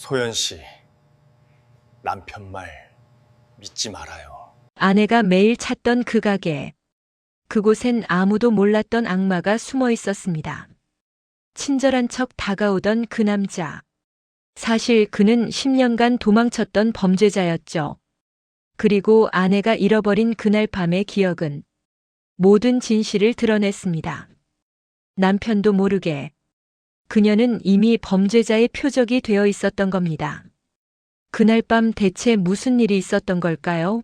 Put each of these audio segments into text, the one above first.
소연 씨, 남편 말 믿지 말아요. 아내가 매일 찾던 그 가게. 그곳엔 아무도 몰랐던 악마가 숨어 있었습니다. 친절한 척 다가오던 그 남자. 사실 그는 10년간 도망쳤던 범죄자였죠. 그리고 아내가 잃어버린 그날 밤의 기억은 모든 진실을 드러냈습니다. 남편도 모르게 그녀는 이미 범죄자의 표적이 되어 있었던 겁니다. 그날 밤 대체 무슨 일이 있었던 걸까요?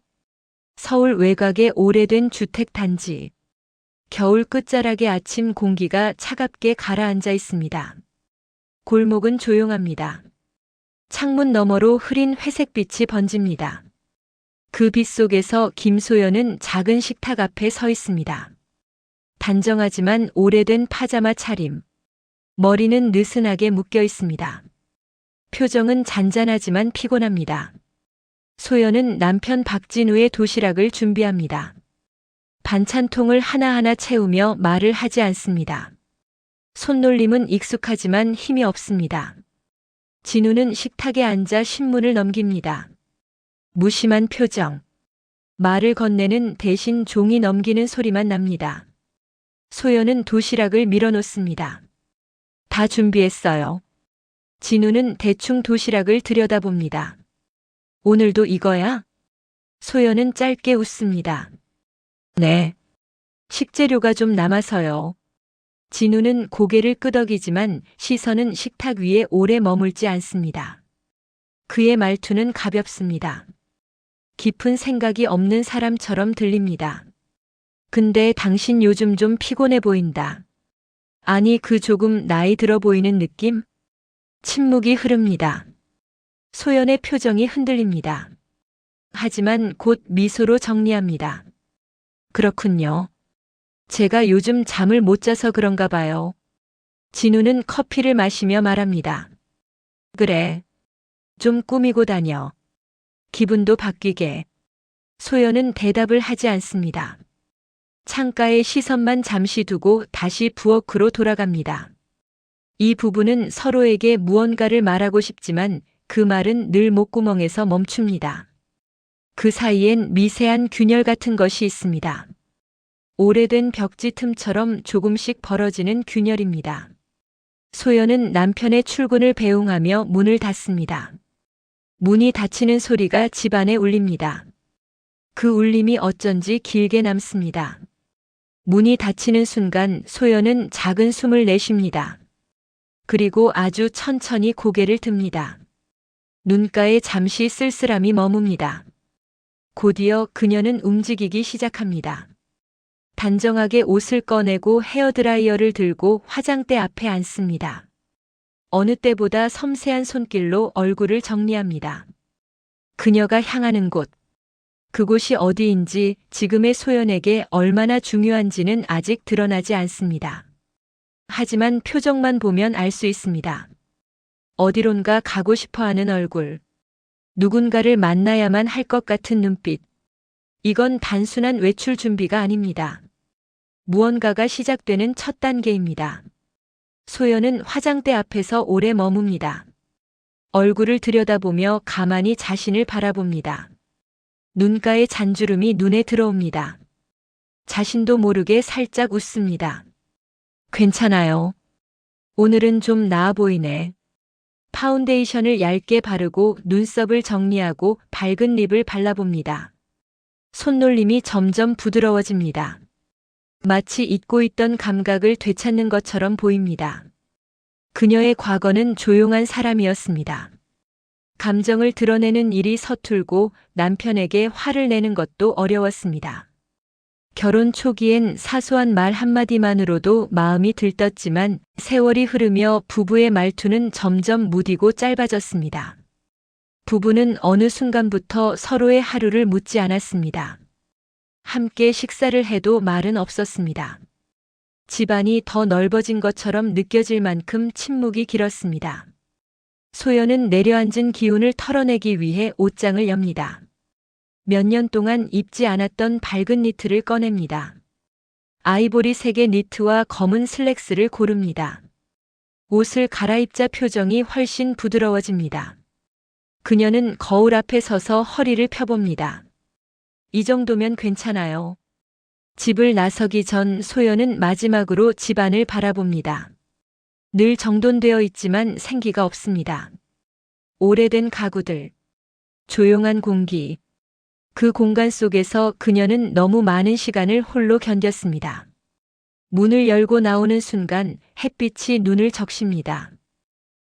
서울 외곽의 오래된 주택 단지. 겨울 끝자락의 아침 공기가 차갑게 가라앉아 있습니다. 골목은 조용합니다. 창문 너머로 흐린 회색빛이 번집니다. 그 빛 속에서 김소연은 작은 식탁 앞에 서 있습니다. 단정하지만 오래된 파자마 차림. 머리는 느슨하게 묶여 있습니다. 표정은 잔잔하지만 피곤합니다. 소연은 남편 박진우의 도시락을 준비합니다. 반찬통을 하나하나 채우며 말을 하지 않습니다. 손놀림은 익숙하지만 힘이 없습니다. 진우는 식탁에 앉아 신문을 넘깁니다. 무심한 표정. 말을 건네는 대신 종이 넘기는 소리만 납니다. 소연은 도시락을 밀어놓습니다. 다 준비했어요. 진우는 대충 도시락을 들여다봅니다. 오늘도 이거야? 소연은 짧게 웃습니다. 네. 식재료가 좀 남아서요. 진우는 고개를 끄덕이지만 시선은 식탁 위에 오래 머물지 않습니다. 그의 말투는 가볍습니다. 깊은 생각이 없는 사람처럼 들립니다. 근데 당신 요즘 좀 피곤해 보인다. 아니, 그 조금 나이 들어 보이는 느낌? 침묵이 흐릅니다. 소연의 표정이 흔들립니다. 하지만 곧 미소로 정리합니다. 그렇군요. 제가 요즘 잠을 못 자서 그런가 봐요. 진우는 커피를 마시며 말합니다. 그래. 좀 꾸미고 다녀. 기분도 바뀌게. 소연은 대답을 하지 않습니다. 창가에 시선만 잠시 두고 다시 부엌으로 돌아갑니다. 이 부부는 서로에게 무언가를 말하고 싶지만 그 말은 늘 목구멍에서 멈춥니다. 그 사이엔 미세한 균열 같은 것이 있습니다. 오래된 벽지 틈처럼 조금씩 벌어지는 균열입니다. 소연은 남편의 출근을 배웅하며 문을 닫습니다. 문이 닫히는 소리가 집안에 울립니다. 그 울림이 어쩐지 길게 남습니다. 문이 닫히는 순간 소연은 작은 숨을 내쉽니다. 그리고 아주 천천히 고개를 듭니다. 눈가에 잠시 쓸쓸함이 머뭅니다. 곧이어 그녀는 움직이기 시작합니다. 단정하게 옷을 꺼내고 헤어드라이어를 들고 화장대 앞에 앉습니다. 어느 때보다 섬세한 손길로 얼굴을 정리합니다. 그녀가 향하는 곳, 그곳이 어디인지 지금의 소연에게 얼마나 중요한지는 아직 드러나지 않습니다. 하지만 표정만 보면 알 수 있습니다. 어디론가 가고 싶어하는 얼굴, 누군가를 만나야만 할 것 같은 눈빛. 이건 단순한 외출 준비가 아닙니다. 무언가가 시작되는 첫 단계입니다. 소연은 화장대 앞에서 오래 머뭅니다. 얼굴을 들여다보며 가만히 자신을 바라봅니다. 눈가에 잔주름이 눈에 들어옵니다. 자신도 모르게 살짝 웃습니다. 괜찮아요. 오늘은 좀 나아 보이네. 파운데이션을 얇게 바르고 눈썹을 정리하고 밝은 립을 발라봅니다. 손놀림이 점점 부드러워집니다. 마치 잊고 있던 감각을 되찾는 것처럼 보입니다. 그녀의 과거는 조용한 사람이었습니다. 감정을 드러내는 일이 서툴고 남편에게 화를 내는 것도 어려웠습니다. 결혼 초기엔 사소한 말 한마디만으로도 마음이 들떴지만 세월이 흐르며 부부의 말투는 점점 무디고 짧아졌습니다. 부부는 어느 순간부터 서로의 하루를 묻지 않았습니다. 함께 식사를 해도 말은 없었습니다. 집안이 더 넓어진 것처럼 느껴질 만큼 침묵이 길었습니다. 소연은 내려앉은 기운을 털어내기 위해 옷장을 엽니다. 몇 년 동안 입지 않았던 밝은 니트를 꺼냅니다. 아이보리 색의 니트와 검은 슬랙스를 고릅니다. 옷을 갈아입자 표정이 훨씬 부드러워집니다. 그녀는 거울 앞에 서서 허리를 펴봅니다. 이 정도면 괜찮아요. 집을 나서기 전 소연은 마지막으로 집안을 바라봅니다. 늘 정돈되어 있지만 생기가 없습니다. 오래된 가구들, 조용한 공기, 그 공간 속에서 그녀는 너무 많은 시간을 홀로 견뎠습니다. 문을 열고 나오는 순간 햇빛이 눈을 적십니다.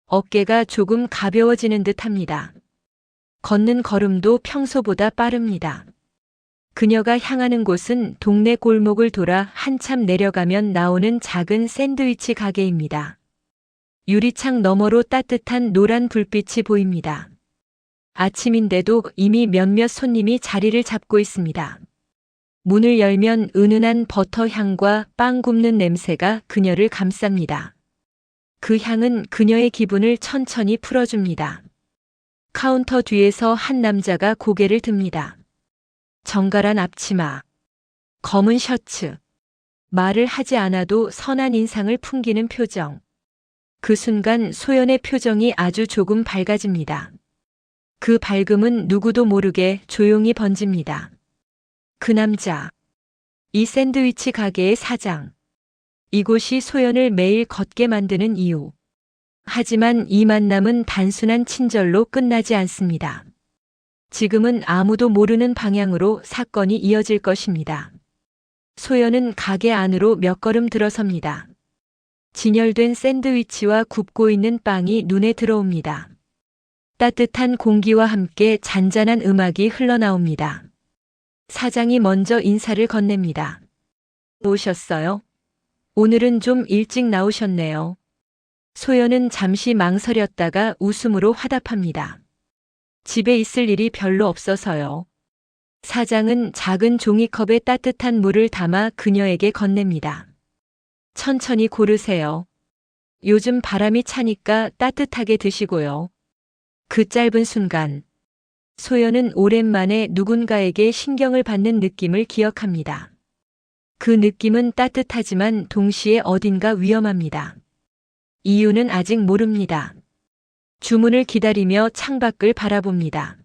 어깨가 조금 가벼워지는 듯합니다. 걷는 걸음도 평소보다 빠릅니다. 그녀가 향하는 곳은 동네 골목을 돌아 한참 내려가면 나오는 작은 샌드위치 가게입니다. 유리창 너머로 따뜻한 노란 불빛이 보입니다. 아침인데도 이미 몇몇 손님이 자리를 잡고 있습니다. 문을 열면 은은한 버터 향과 빵 굽는 냄새가 그녀를 감쌉니다. 그 향은 그녀의 기분을 천천히 풀어줍니다. 카운터 뒤에서 한 남자가 고개를 듭니다. 정갈한 앞치마, 검은 셔츠, 말을 하지 않아도 선한 인상을 풍기는 표정. 그 순간 소연의 표정이 아주 조금 밝아집니다. 그 밝음은 누구도 모르게 조용히 번집니다. 그 남자, 이 샌드위치 가게의 사장. 이곳이 소연을 매일 걷게 만드는 이유. 하지만 이 만남은 단순한 친절로 끝나지 않습니다. 지금은 아무도 모르는 방향으로 사건이 이어질 것입니다. 소연은 가게 안으로 몇 걸음 들어섭니다. 진열된 샌드위치와 굽고 있는 빵이 눈에 들어옵니다. 따뜻한 공기와 함께 잔잔한 음악이 흘러나옵니다. 사장이 먼저 인사를 건넵니다. 오셨어요? 오늘은 좀 일찍 나오셨네요. 소연은 잠시 망설였다가 웃음으로 화답합니다. 집에 있을 일이 별로 없어서요. 사장은 작은 종이컵에 따뜻한 물을 담아 그녀에게 건넵니다. 천천히 고르세요. 요즘 바람이 차니까 따뜻하게 드시고요. 그 짧은 순간, 소연은 오랜만에 누군가에게 신경을 받는 느낌을 기억합니다. 그 느낌은 따뜻하지만 동시에 어딘가 위험합니다. 이유는 아직 모릅니다. 주문을 기다리며 창밖을 바라봅니다.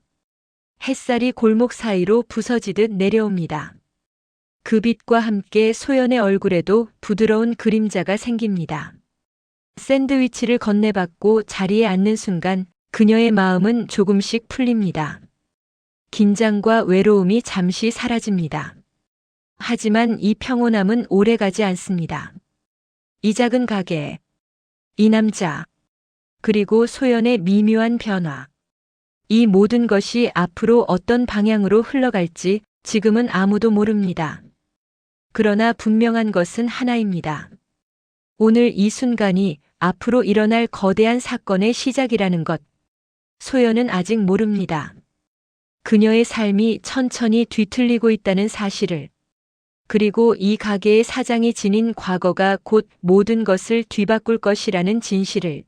햇살이 골목 사이로 부서지듯 내려옵니다. 그 빛과 함께 소연의 얼굴에도 부드러운 그림자가 생깁니다. 샌드위치를 건네받고 자리에 앉는 순간 그녀의 마음은 조금씩 풀립니다. 긴장과 외로움이 잠시 사라집니다. 하지만 이 평온함은 오래가지 않습니다. 이 작은 가게, 이 남자, 그리고 소연의 미묘한 변화. 이 모든 것이 앞으로 어떤 방향으로 흘러갈지 지금은 아무도 모릅니다. 그러나 분명한 것은 하나입니다. 오늘 이 순간이 앞으로 일어날 거대한 사건의 시작이라는 것. 소연은 아직 모릅니다. 그녀의 삶이 천천히 뒤틀리고 있다는 사실을, 그리고 이 가게의 사장이 지닌 과거가 곧 모든 것을 뒤바꿀 것이라는 진실을.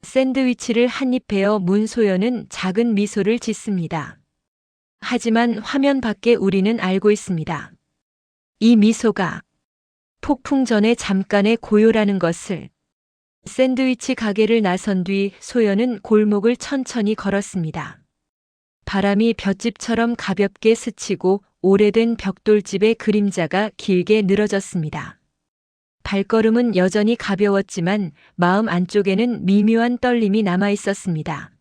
샌드위치를 한입 베어 문 소연은 작은 미소를 짓습니다. 하지만 화면 밖에 우리는 알고 있습니다. 이 미소가 폭풍 전에 잠깐의 고요라는 것을. 샌드위치 가게를 나선 뒤 소연은 골목을 천천히 걸었습니다. 바람이 볏짚처럼 가볍게 스치고 오래된 벽돌집의 그림자가 길게 늘어졌습니다. 발걸음은 여전히 가벼웠지만 마음 안쪽에는 미묘한 떨림이 남아 있었습니다.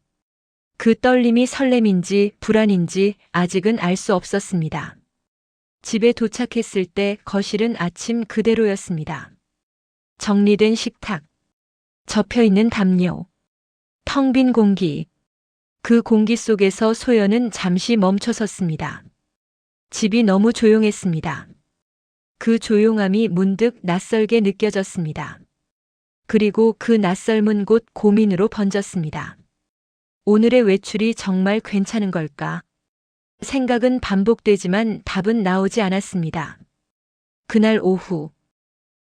그 떨림이 설렘인지 불안인지 아직은 알 수 없었습니다. 집에 도착했을 때 거실은 아침 그대로였습니다. 정리된 식탁, 접혀있는 담요, 텅 빈 공기. 그 공기 속에서 소연은 잠시 멈춰섰습니다. 집이 너무 조용했습니다. 그 조용함이 문득 낯설게 느껴졌습니다. 그리고 그 낯설은 곧 고민으로 번졌습니다. 오늘의 외출이 정말 괜찮은 걸까? 생각은 반복되지만 답은 나오지 않았습니다. 그날 오후,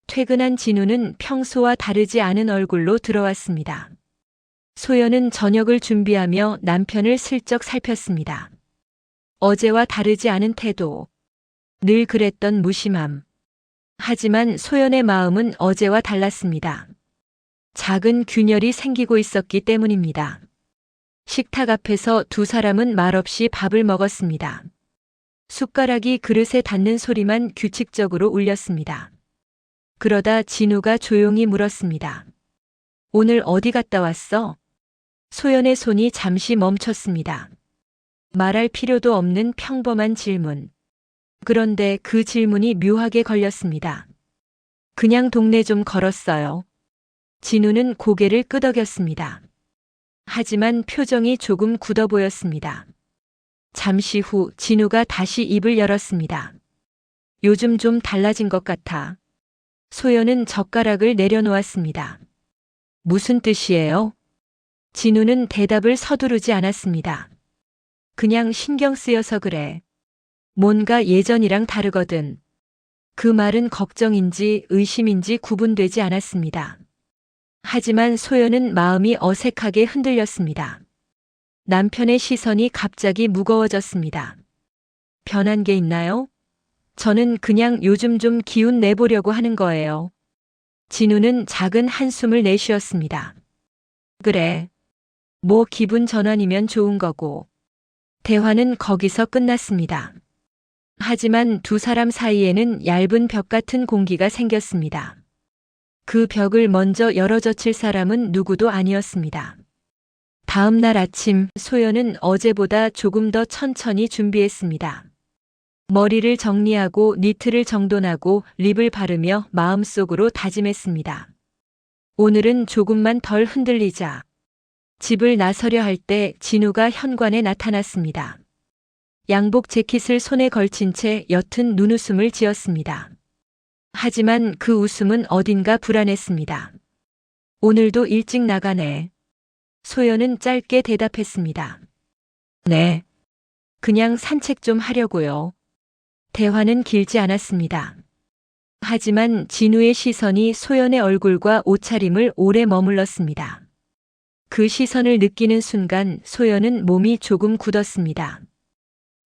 퇴근한 진우는 평소와 다르지 않은 얼굴로 들어왔습니다. 소연은 저녁을 준비하며 남편을 슬쩍 살폈습니다. 어제와 다르지 않은 태도, 늘 그랬던 무심함. 하지만 소연의 마음은 어제와 달랐습니다. 작은 균열이 생기고 있었기 때문입니다. 식탁 앞에서 두 사람은 말없이 밥을 먹었습니다. 숟가락이 그릇에 닿는 소리만 규칙적으로 울렸습니다. 그러다 진우가 조용히 물었습니다. 오늘 어디 갔다 왔어? 소연의 손이 잠시 멈췄습니다. 말할 필요도 없는 평범한 질문. 그런데 그 질문이 묘하게 걸렸습니다. 그냥 동네 좀 걸었어요. 진우는 고개를 끄덕였습니다. 하지만 표정이 조금 굳어 보였습니다. 잠시 후 진우가 다시 입을 열었습니다. 요즘 좀 달라진 것 같아. 소연은 젓가락을 내려놓았습니다. 무슨 뜻이에요? 진우는 대답을 서두르지 않았습니다. 그냥 신경 쓰여서 그래. 뭔가 예전이랑 다르거든. 그 말은 걱정인지 의심인지 구분되지 않았습니다. 하지만 소연은 마음이 어색하게 흔들렸습니다. 남편의 시선이 갑자기 무거워졌습니다. 변한 게 있나요? 저는 그냥 요즘 좀 기운 내보려고 하는 거예요. 진우는 작은 한숨을 내쉬었습니다. 그래. 뭐 기분 전환이면 좋은 거고. 대화는 거기서 끝났습니다. 하지만 두 사람 사이에는 얇은 벽 같은 공기가 생겼습니다. 그 벽을 먼저 열어젖힐 사람은 누구도 아니었습니다. 다음 날 아침 소연은 어제보다 조금 더 천천히 준비했습니다. 머리를 정리하고 니트를 정돈하고 립을 바르며 마음속으로 다짐했습니다. 오늘은 조금만 덜 흔들리자. 집을 나서려 할 때 진우가 현관에 나타났습니다. 양복 재킷을 손에 걸친 채 옅은 눈웃음을 지었습니다. 하지만 그 웃음은 어딘가 불안했습니다. 오늘도 일찍 나가네. 소연은 짧게 대답했습니다. 네. 그냥 산책 좀 하려고요. 대화는 길지 않았습니다. 하지만 진우의 시선이 소연의 얼굴과 옷차림을 오래 머물렀습니다. 그 시선을 느끼는 순간 소연은 몸이 조금 굳었습니다.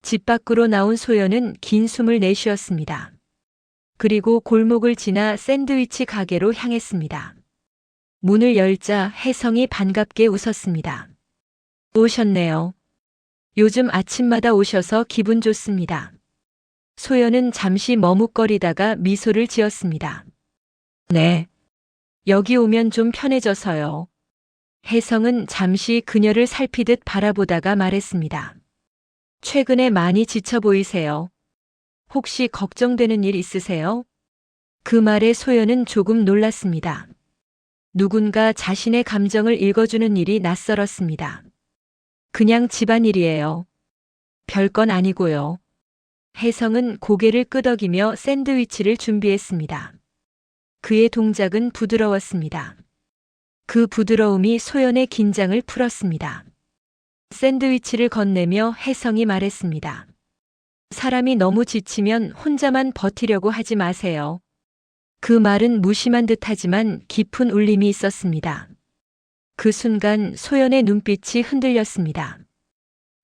집 밖으로 나온 소연은 긴 숨을 내쉬었습니다. 그리고 골목을 지나 샌드위치 가게로 향했습니다. 문을 열자 혜성이 반갑게 웃었습니다. 오셨네요. 요즘 아침마다 오셔서 기분 좋습니다. 소연은 잠시 머뭇거리다가 미소를 지었습니다. 네. 여기 오면 좀 편해져서요. 혜성은 잠시 그녀를 살피듯 바라보다가 말했습니다. 최근에 많이 지쳐 보이세요. 혹시 걱정되는 일 있으세요? 그 말에 소연은 조금 놀랐습니다. 누군가 자신의 감정을 읽어주는 일이 낯설었습니다. 그냥 집안일이에요. 별건 아니고요. 혜성은 고개를 끄덕이며 샌드위치를 준비했습니다. 그의 동작은 부드러웠습니다. 그 부드러움이 소연의 긴장을 풀었습니다. 샌드위치를 건네며 혜성이 말했습니다. 사람이 너무 지치면 혼자만 버티려고 하지 마세요. 그 말은 무심한 듯하지만 깊은 울림이 있었습니다. 그 순간 소연의 눈빛이 흔들렸습니다.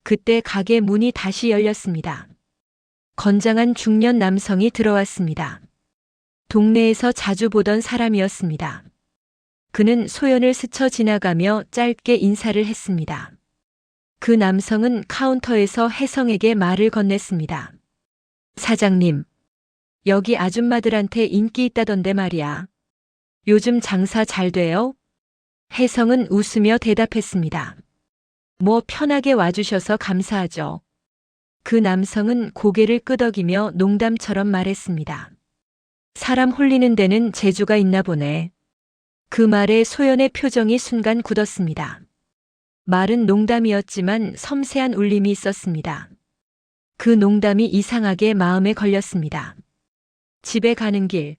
그때 가게 문이 다시 열렸습니다. 건장한 중년 남성이 들어왔습니다. 동네에서 자주 보던 사람이었습니다. 그는 소연을 스쳐 지나가며 짧게 인사를 했습니다. 그 남성은 카운터에서 혜성에게 말을 건넸습니다. 사장님, 여기 아줌마들한테 인기 있다던데 말이야. 요즘 장사 잘 돼요? 혜성은 웃으며 대답했습니다. 뭐 편하게 와주셔서 감사하죠. 그 남성은 고개를 끄덕이며 농담처럼 말했습니다. 사람 홀리는 데는 재주가 있나 보네. 그 말에 소연의 표정이 순간 굳었습니다. 말은 농담이었지만 섬세한 울림이 있었습니다. 그 농담이 이상하게 마음에 걸렸습니다. 집에 가는 길,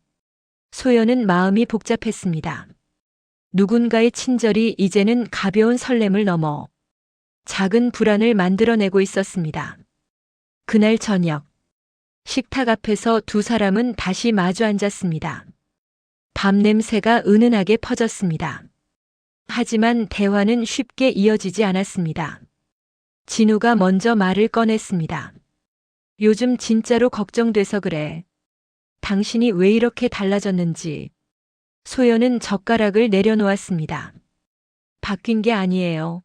소연은 마음이 복잡했습니다. 누군가의 친절이 이제는 가벼운 설렘을 넘어 작은 불안을 만들어내고 있었습니다. 그날 저녁, 식탁 앞에서 두 사람은 다시 마주 앉았습니다. 밥 냄새가 은은하게 퍼졌습니다. 하지만 대화는 쉽게 이어지지 않았습니다. 진우가 먼저 말을 꺼냈습니다. 요즘 진짜로 걱정돼서 그래. 당신이 왜 이렇게 달라졌는지. 소연은 젓가락을 내려놓았습니다. 바뀐 게 아니에요.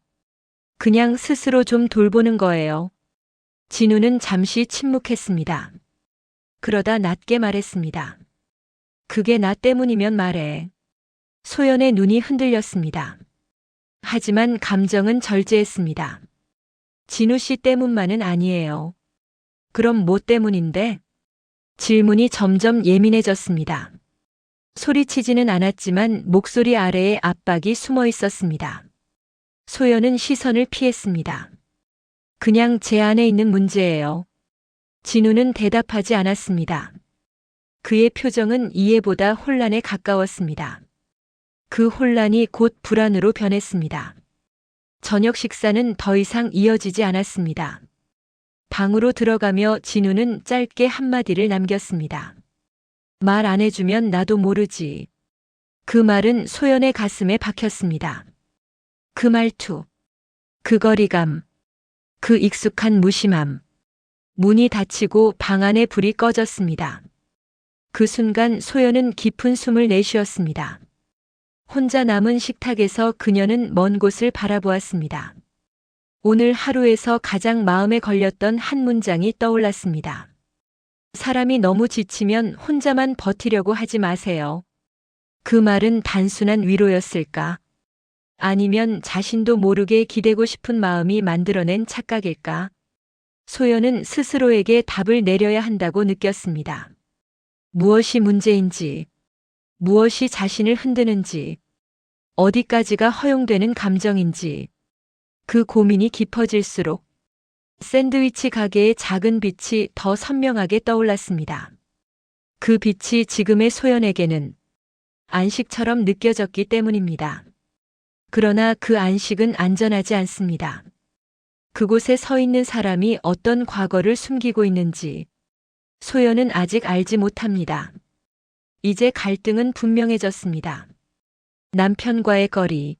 그냥 스스로 좀 돌보는 거예요. 진우는 잠시 침묵했습니다. 그러다 낮게 말했습니다. 그게 나 때문이면 말해. 소연의 눈이 흔들렸습니다. 하지만 감정은 절제했습니다. 진우 씨 때문만은 아니에요. 그럼 뭐 때문인데? 질문이 점점 예민해졌습니다. 소리치지는 않았지만 목소리 아래에 압박이 숨어 있었습니다. 소연은 시선을 피했습니다. 그냥 제 안에 있는 문제예요. 진우는 대답하지 않았습니다. 그의 표정은 이해보다 혼란에 가까웠습니다. 그 혼란이 곧 불안으로 변했습니다. 저녁 식사는 더 이상 이어지지 않았습니다. 방으로 들어가며 진우는 짧게 한마디를 남겼습니다. 말 안 해주면 나도 모르지. 그 말은 소연의 가슴에 박혔습니다. 그 말투, 그 거리감, 그 익숙한 무심함. 문이 닫히고 방 안에 불이 꺼졌습니다. 그 순간 소연은 깊은 숨을 내쉬었습니다. 혼자 남은 식탁에서 그녀는 먼 곳을 바라보았습니다. 오늘 하루에서 가장 마음에 걸렸던 한 문장이 떠올랐습니다. 사람이 너무 지치면 혼자만 버티려고 하지 마세요. 그 말은 단순한 위로였을까? 아니면 자신도 모르게 기대고 싶은 마음이 만들어낸 착각일까? 소연은 스스로에게 답을 내려야 한다고 느꼈습니다. 무엇이 문제인지, 무엇이 자신을 흔드는지, 어디까지가 허용되는 감정인지, 그 고민이 깊어질수록 샌드위치 가게의 작은 빛이 더 선명하게 떠올랐습니다. 그 빛이 지금의 소연에게는 안식처럼 느껴졌기 때문입니다. 그러나 그 안식은 안전하지 않습니다. 그곳에 서 있는 사람이 어떤 과거를 숨기고 있는지 소연은 아직 알지 못합니다. 이제 갈등은 분명해졌습니다. 남편과의 거리,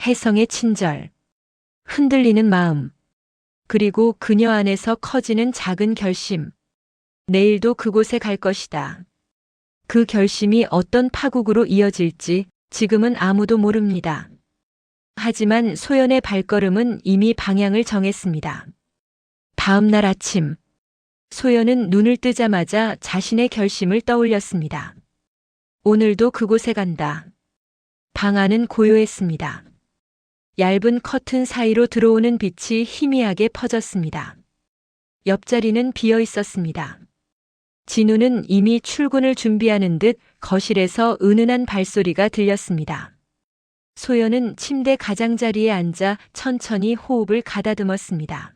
혜성의 친절, 흔들리는 마음, 그리고 그녀 안에서 커지는 작은 결심. 내일도 그곳에 갈 것이다. 그 결심이 어떤 파국으로 이어질지 지금은 아무도 모릅니다. 하지만 소연의 발걸음은 이미 방향을 정했습니다. 다음 날 아침, 소연은 눈을 뜨자마자 자신의 결심을 떠올렸습니다. 오늘도 그곳에 간다. 방 안은 고요했습니다. 얇은 커튼 사이로 들어오는 빛이 희미하게 퍼졌습니다. 옆자리는 비어 있었습니다. 진우는 이미 출근을 준비하는 듯 거실에서 은은한 발소리가 들렸습니다. 소연은 침대 가장자리에 앉아 천천히 호흡을 가다듬었습니다.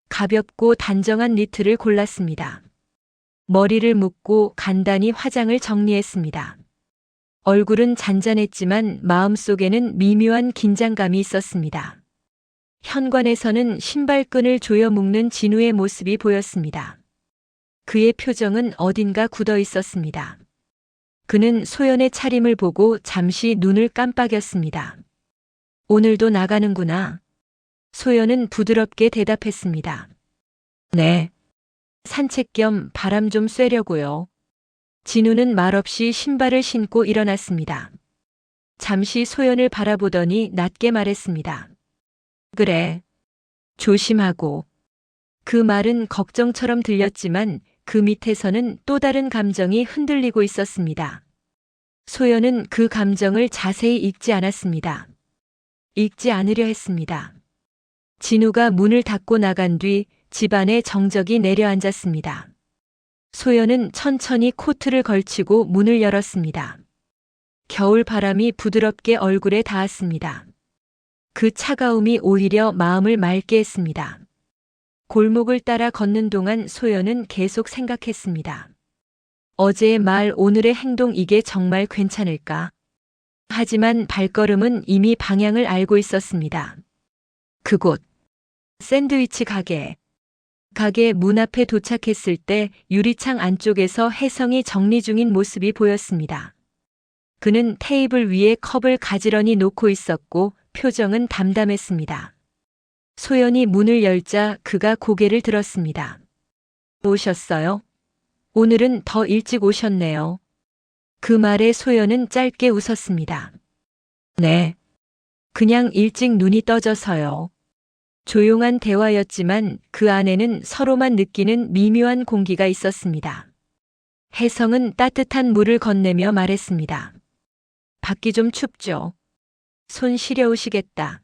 가볍고 단정한 니트를 골랐습니다. 머리를 묶고 간단히 화장을 정리했습니다. 얼굴은 잔잔했지만 마음속에는 미묘한 긴장감이 있었습니다. 현관에서는 신발끈을 조여 묶는 진우의 모습이 보였습니다. 그의 표정은 어딘가 굳어 있었습니다. 그는 소연의 차림을 보고 잠시 눈을 깜빡였습니다. 오늘도 나가는구나. 소연은 부드럽게 대답했습니다. 네. 산책 겸 바람 좀 쐬려고요. 진우는 말없이 신발을 신고 일어났습니다. 잠시 소연을 바라보더니 낮게 말했습니다. 그래. 조심하고. 그 말은 걱정처럼 들렸지만 그 밑에서는 또 다른 감정이 흔들리고 있었습니다. 소연은 그 감정을 자세히 읽지 않았습니다. 읽지 않으려 했습니다. 진우가 문을 닫고 나간 뒤 집안에 정적이 내려앉았습니다. 소연은 천천히 코트를 걸치고 문을 열었습니다. 겨울 바람이 부드럽게 얼굴에 닿았습니다. 그 차가움이 오히려 마음을 맑게 했습니다. 골목을 따라 걷는 동안 소연은 계속 생각했습니다. 어제의 말, 오늘의 행동, 이게 정말 괜찮을까? 하지만 발걸음은 이미 방향을 알고 있었습니다. 그곳, 샌드위치 가게. 가게 문 앞에 도착했을 때 유리창 안쪽에서 혜성이 정리 중인 모습이 보였습니다. 그는 테이블 위에 컵을 가지런히 놓고 있었고 표정은 담담했습니다. 소연이 문을 열자 그가 고개를 들었습니다. 오셨어요? 오늘은 더 일찍 오셨네요. 그 말에 소연은 짧게 웃었습니다. 네. 그냥 일찍 눈이 떠져서요. 조용한 대화였지만 그 안에는 서로만 느끼는 미묘한 공기가 있었습니다. 혜성은 따뜻한 물을 건네며 말했습니다. 밖이 좀 춥죠. 손 시려우시겠다.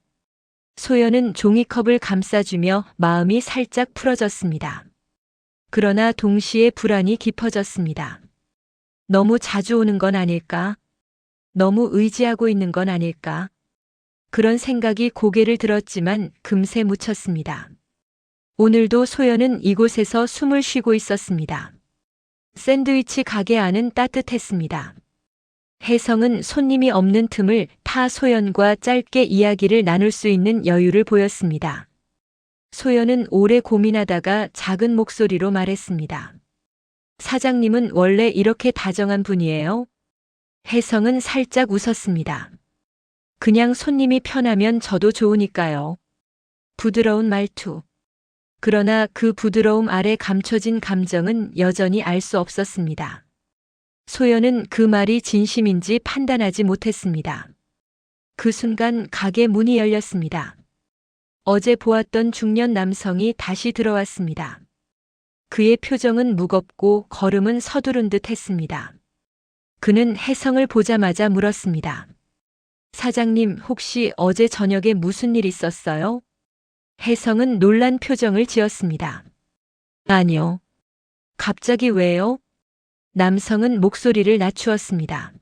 소연은 종이컵을 감싸주며 마음이 살짝 풀어졌습니다. 그러나 동시에 불안이 깊어졌습니다. 너무 자주 오는 건 아닐까? 너무 의지하고 있는 건 아닐까? 그런 생각이 고개를 들었지만 금세 묻혔습니다. 오늘도 소연은 이곳에서 숨을 쉬고 있었습니다. 샌드위치 가게 안은 따뜻했습니다. 혜성은 손님이 없는 틈을 타 소연과 짧게 이야기를 나눌 수 있는 여유를 보였습니다. 소연은 오래 고민하다가 작은 목소리로 말했습니다. 사장님은 원래 이렇게 다정한 분이에요? 혜성은 살짝 웃었습니다. 그냥 손님이 편하면 저도 좋으니까요. 부드러운 말투. 그러나 그 부드러움 아래 감춰진 감정은 여전히 알 수 없었습니다. 소연은 그 말이 진심인지 판단하지 못했습니다. 그 순간 가게 문이 열렸습니다. 어제 보았던 중년 남성이 다시 들어왔습니다. 그의 표정은 무겁고 걸음은 서두른 듯 했습니다. 그는 혜성을 보자마자 물었습니다. 사장님, 혹시 어제 저녁에 무슨 일 있었어요? 혜성은 놀란 표정을 지었습니다. 아니요. 갑자기 왜요? 남성은 목소리를 낮추었습니다.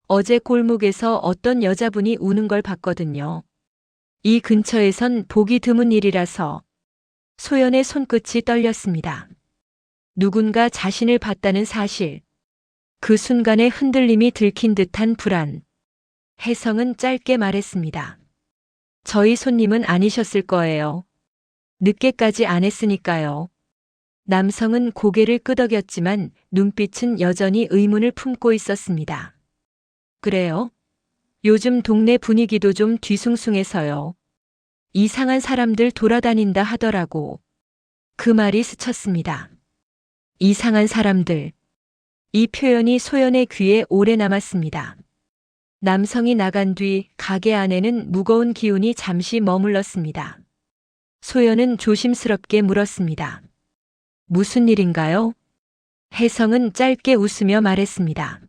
어제 골목에서 어떤 여자분이 우는 걸 봤거든요. 이 근처에선 보기 드문 일이라서. 소연의 손끝이 떨렸습니다. 누군가 자신을 봤다는 사실. 그 순간에 흔들림이 들킨 듯한 불안. 혜성은 짧게 말했습니다. 저희 손님은 아니셨을 거예요. 늦게까지 안 했으니까요. 남성은 고개를 끄덕였지만 눈빛은 여전히 의문을 품고 있었습니다. 그래요? 요즘 동네 분위기도 좀 뒤숭숭해서요. 이상한 사람들 돌아다닌다 하더라고. 그 말이 스쳤습니다. 이상한 사람들. 이 표현이 소연의 귀에 오래 남았습니다. 남성이 나간 뒤 가게 안에는 무거운 기운이 잠시 머물렀습니다. 소연은 조심스럽게 물었습니다. 무슨 일인가요? 혜성은 짧게 웃으며 말했습니다.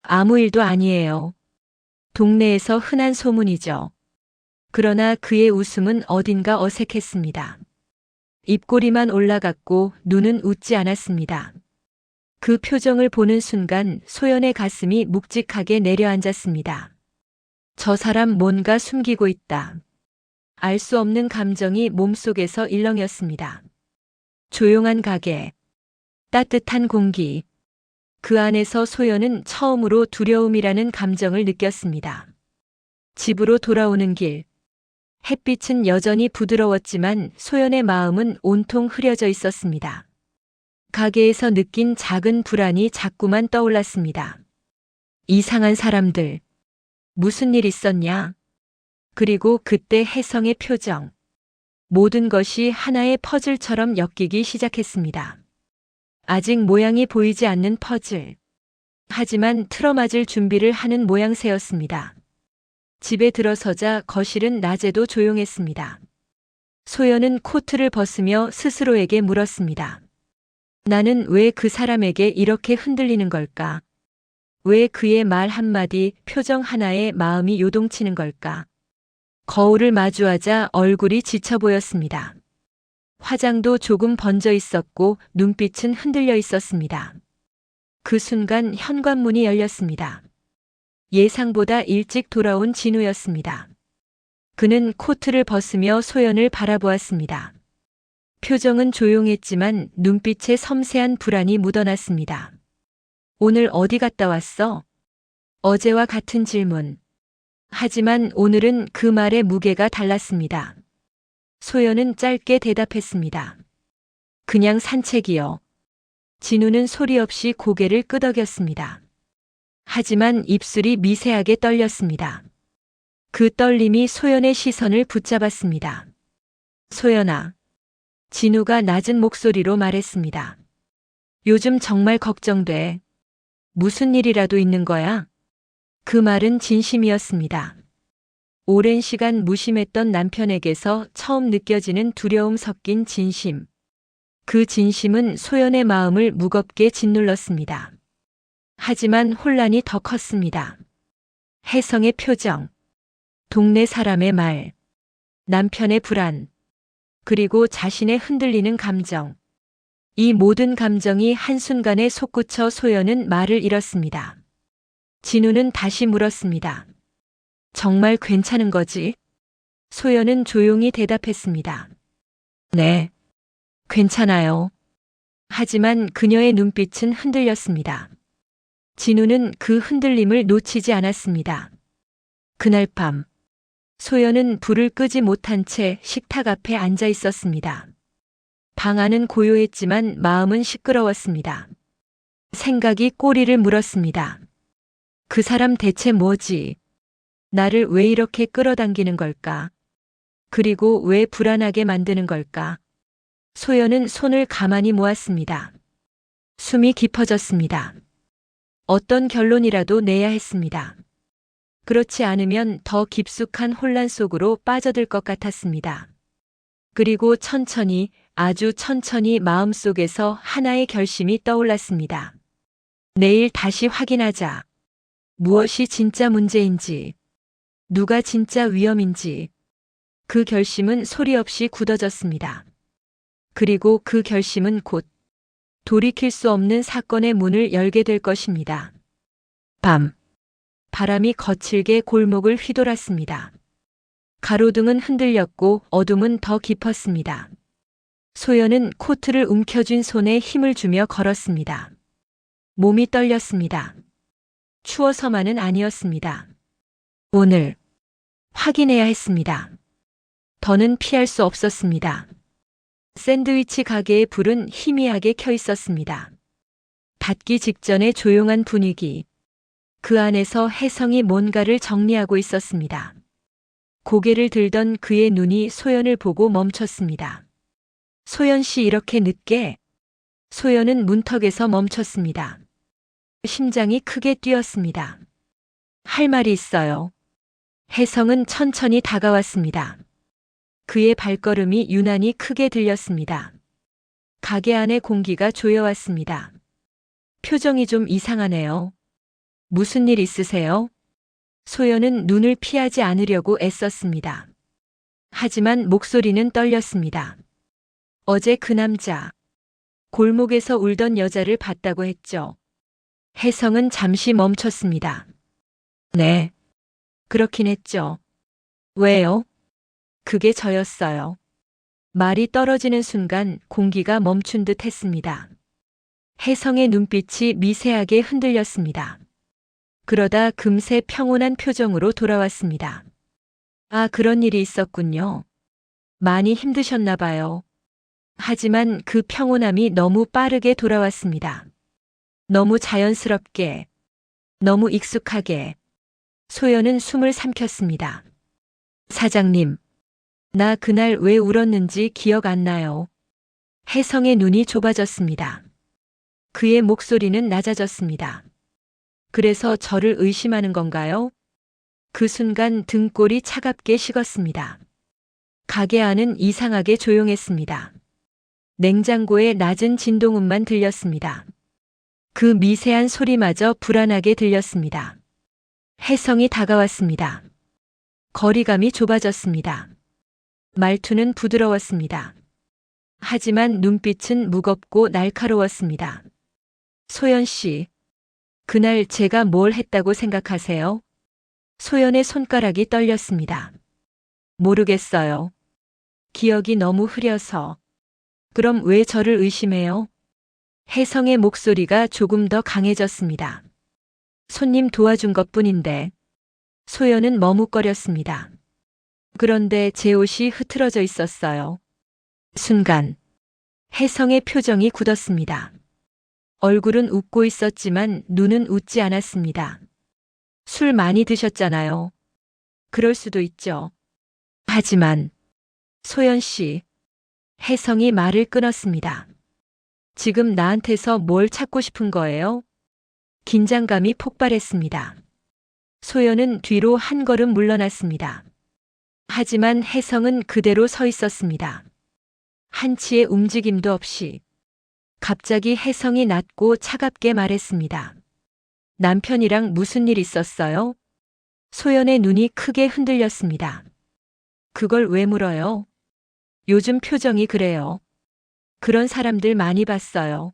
아무 일도 아니에요. 동네에서 흔한 소문이죠. 그러나 그의 웃음은 어딘가 어색했습니다. 입꼬리만 올라갔고 눈은 웃지 않았습니다. 그 표정을 보는 순간 소연의 가슴이 묵직하게 내려앉았습니다. 저 사람 뭔가 숨기고 있다. 알 수 없는 감정이 몸속에서 일렁였습니다. 조용한 가게, 따뜻한 공기. 그 안에서 소연은 처음으로 두려움이라는 감정을 느꼈습니다. 집으로 돌아오는 길. 햇빛은 여전히 부드러웠지만 소연의 마음은 온통 흐려져 있었습니다. 가게에서 느낀 작은 불안이 자꾸만 떠올랐습니다. 이상한 사람들. 무슨 일 있었냐? 그리고 그때 혜성의 표정. 모든 것이 하나의 퍼즐처럼 엮이기 시작했습니다. 아직 모양이 보이지 않는 퍼즐. 하지만 틀어맞을 준비를 하는 모양새였습니다. 집에 들어서자 거실은 낮에도 조용했습니다. 소연은 코트를 벗으며 스스로에게 물었습니다. 나는 왜 그 사람에게 이렇게 흔들리는 걸까? 왜 그의 말 한마디, 표정 하나에 마음이 요동치는 걸까? 거울을 마주하자 얼굴이 지쳐 보였습니다. 화장도 조금 번져 있었고 눈빛은 흔들려 있었습니다. 그 순간 현관문이 열렸습니다. 예상보다 일찍 돌아온 진우였습니다. 그는 코트를 벗으며 소연을 바라보았습니다. 표정은 조용했지만 눈빛에 섬세한 불안이 묻어났습니다. 오늘 어디 갔다 왔어? 어제와 같은 질문. 하지만 오늘은 그 말의 무게가 달랐습니다. 소연은 짧게 대답했습니다. 그냥 산책이요. 진우는 소리 없이 고개를 끄덕였습니다. 하지만 입술이 미세하게 떨렸습니다. 그 떨림이 소연의 시선을 붙잡았습니다. 소연아. 진우가 낮은 목소리로 말했습니다. 요즘 정말 걱정돼. 무슨 일이라도 있는 거야? 그 말은 진심이었습니다. 오랜 시간 무심했던 남편에게서 처음 느껴지는 두려움 섞인 진심. 그 진심은 소연의 마음을 무겁게 짓눌렀습니다. 하지만 혼란이 더 컸습니다. 혜성의 표정, 동네 사람의 말, 남편의 불안, 그리고 자신의 흔들리는 감정. 이 모든 감정이 한순간에 솟구쳐 소연은 말을 잃었습니다. 진우는 다시 물었습니다. 정말 괜찮은 거지? 소연은 조용히 대답했습니다. 네, 괜찮아요. 하지만 그녀의 눈빛은 흔들렸습니다. 진우는 그 흔들림을 놓치지 않았습니다. 그날 밤, 소연은 불을 끄지 못한 채 식탁 앞에 앉아 있었습니다. 방 안은 고요했지만 마음은 시끄러웠습니다. 생각이 꼬리를 물었습니다. 그 사람 대체 뭐지? 나를 왜 이렇게 끌어당기는 걸까? 그리고 왜 불안하게 만드는 걸까? 소연은 손을 가만히 모았습니다. 숨이 깊어졌습니다. 어떤 결론이라도 내야 했습니다. 그렇지 않으면 더 깊숙한 혼란 속으로 빠져들 것 같았습니다. 그리고 천천히, 아주 천천히 마음속에서 하나의 결심이 떠올랐습니다. 내일 다시 확인하자. 무엇이 진짜 문제인지, 누가 진짜 위험인지. 그 결심은 소리 없이 굳어졌습니다. 그리고 그 결심은 곧 돌이킬 수 없는 사건의 문을 열게 될 것입니다. 밤. 바람이 거칠게 골목을 휘돌았습니다. 가로등은 흔들렸고 어둠은 더 깊었습니다. 소연은 코트를 움켜쥔 손에 힘을 주며 걸었습니다. 몸이 떨렸습니다. 추워서만은 아니었습니다. 오늘 확인해야 했습니다. 더는 피할 수 없었습니다. 샌드위치 가게의 불은 희미하게 켜 있었습니다. 닫기 직전의 조용한 분위기. 그 안에서 혜성이 뭔가를 정리하고 있었습니다. 고개를 들던 그의 눈이 소연을 보고 멈췄습니다. 소연 씨 이렇게 늦게? 소연은 문턱에서 멈췄습니다. 심장이 크게 뛰었습니다. 할 말이 있어요. 혜성은 천천히 다가왔습니다. 그의 발걸음이 유난히 크게 들렸습니다. 가게 안의 공기가 조여왔습니다. 표정이 좀 이상하네요. 무슨 일 있으세요? 소연은 눈을 피하지 않으려고 애썼습니다. 하지만 목소리는 떨렸습니다. 어제 그 남자, 골목에서 울던 여자를 봤다고 했죠. 혜성은 잠시 멈췄습니다. 네, 그렇긴 했죠. 왜요? 그게 저였어요. 말이 떨어지는 순간 공기가 멈춘 듯 했습니다. 혜성의 눈빛이 미세하게 흔들렸습니다. 그러다 금세 평온한 표정으로 돌아왔습니다. 아, 그런 일이 있었군요. 많이 힘드셨나 봐요. 하지만 그 평온함이 너무 빠르게 돌아왔습니다. 너무 자연스럽게, 너무 익숙하게. 소연은 숨을 삼켰습니다. 사장님, 나 그날 왜 울었는지 기억 안 나요. 혜성의 눈이 좁아졌습니다. 그의 목소리는 낮아졌습니다. 그래서 저를 의심하는 건가요? 그 순간 등골이 차갑게 식었습니다. 가게 안은 이상하게 조용했습니다. 냉장고의 낮은 진동음만 들렸습니다. 그 미세한 소리마저 불안하게 들렸습니다. 혜성이 다가왔습니다. 거리감이 좁아졌습니다. 말투는 부드러웠습니다. 하지만 눈빛은 무겁고 날카로웠습니다. 소연 씨, 그날 제가 뭘 했다고 생각하세요? 소연의 손가락이 떨렸습니다. 모르겠어요. 기억이 너무 흐려서. 그럼 왜 저를 의심해요? 혜성의 목소리가 조금 더 강해졌습니다. 손님 도와준 것뿐인데. 소연은 머뭇거렸습니다. 그런데 제 옷이 흐트러져 있었어요. 순간 혜성의 표정이 굳었습니다. 얼굴은 웃고 있었지만 눈은 웃지 않았습니다. 술 많이 드셨잖아요. 그럴 수도 있죠. 하지만 소연 씨, 혜성이 말을 끊었습니다. 지금 나한테서 뭘 찾고 싶은 거예요? 긴장감이 폭발했습니다. 소연은 뒤로 한 걸음 물러났습니다. 하지만 혜성은 그대로 서 있었습니다. 한치의 움직임도 없이. 갑자기 혜성이 낮고 차갑게 말했습니다. 남편이랑 무슨 일 있었어요? 소연의 눈이 크게 흔들렸습니다. 그걸 왜 물어요? 요즘 표정이 그래요. 그런 사람들 많이 봤어요.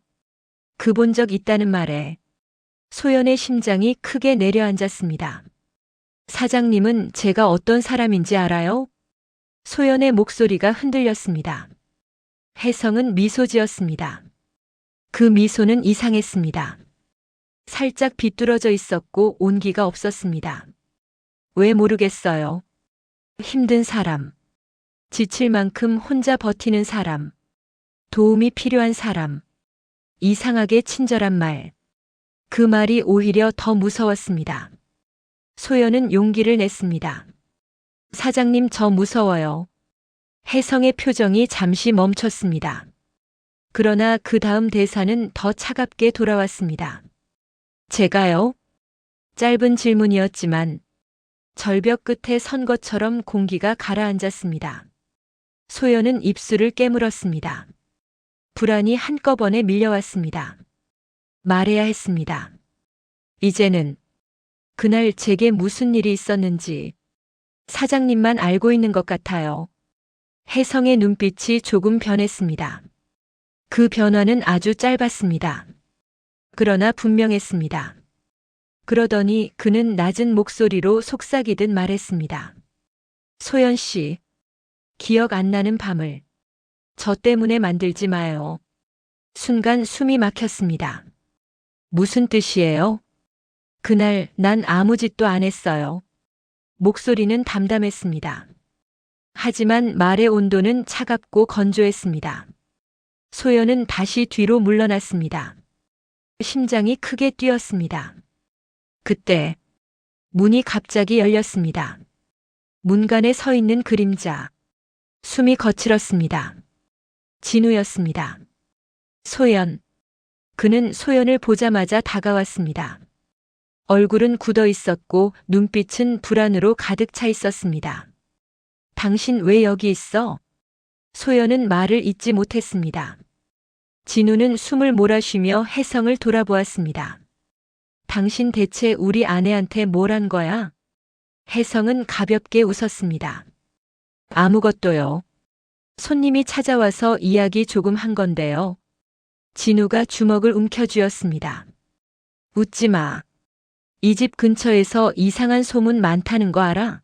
그 본 적 있다는 말에 소연의 심장이 크게 내려앉았습니다. 사장님은 제가 어떤 사람인지 알아요? 소연의 목소리가 흔들렸습니다. 혜성은 미소 지었습니다. 그 미소는 이상했습니다. 살짝 비뚤어져 있었고 온기가 없었습니다. 왜 모르겠어요. 힘든 사람. 지칠 만큼 혼자 버티는 사람. 도움이 필요한 사람. 이상하게 친절한 말. 그 말이 오히려 더 무서웠습니다. 소연은 용기를 냈습니다. 사장님, 저 무서워요. 혜성의 표정이 잠시 멈췄습니다. 그러나 그 다음 대사는 더 차갑게 돌아왔습니다. 제가요? 짧은 질문이었지만 절벽 끝에 선 것처럼 공기가 가라앉았습니다. 소연은 입술을 깨물었습니다. 불안이 한꺼번에 밀려왔습니다. 말해야 했습니다. 이제는 그날 제게 무슨 일이 있었는지 사장님만 알고 있는 것 같아요. 혜성의 눈빛이 조금 변했습니다. 그 변화는 아주 짧았습니다. 그러나 분명했습니다. 그러더니 그는 낮은 목소리로 속삭이듯 말했습니다. 소연 씨, 기억 안 나는 밤을 저 때문에 만들지 마요. 순간 숨이 막혔습니다. 무슨 뜻이에요? 그날 난 아무 짓도 안 했어요. 목소리는 담담했습니다. 하지만 말의 온도는 차갑고 건조했습니다. 소연은 다시 뒤로 물러났습니다. 심장이 크게 뛰었습니다. 그때 문이 갑자기 열렸습니다. 문간에 서 있는 그림자. 숨이 거칠었습니다. 진우였습니다. 소연. 그는 소연을 보자마자 다가왔습니다. 얼굴은 굳어 있었고 눈빛은 불안으로 가득 차 있었습니다. 당신 왜 여기 있어? 소연은 말을 잇지 못했습니다. 진우는 숨을 몰아쉬며 혜성을 돌아보았습니다. 당신 대체 우리 아내한테 뭘 한 거야? 혜성은 가볍게 웃었습니다. 아무것도요. 손님이 찾아와서 이야기 조금 한 건데요. 진우가 주먹을 움켜쥐었습니다. 웃지 마. 이 집 근처에서 이상한 소문 많다는 거 알아?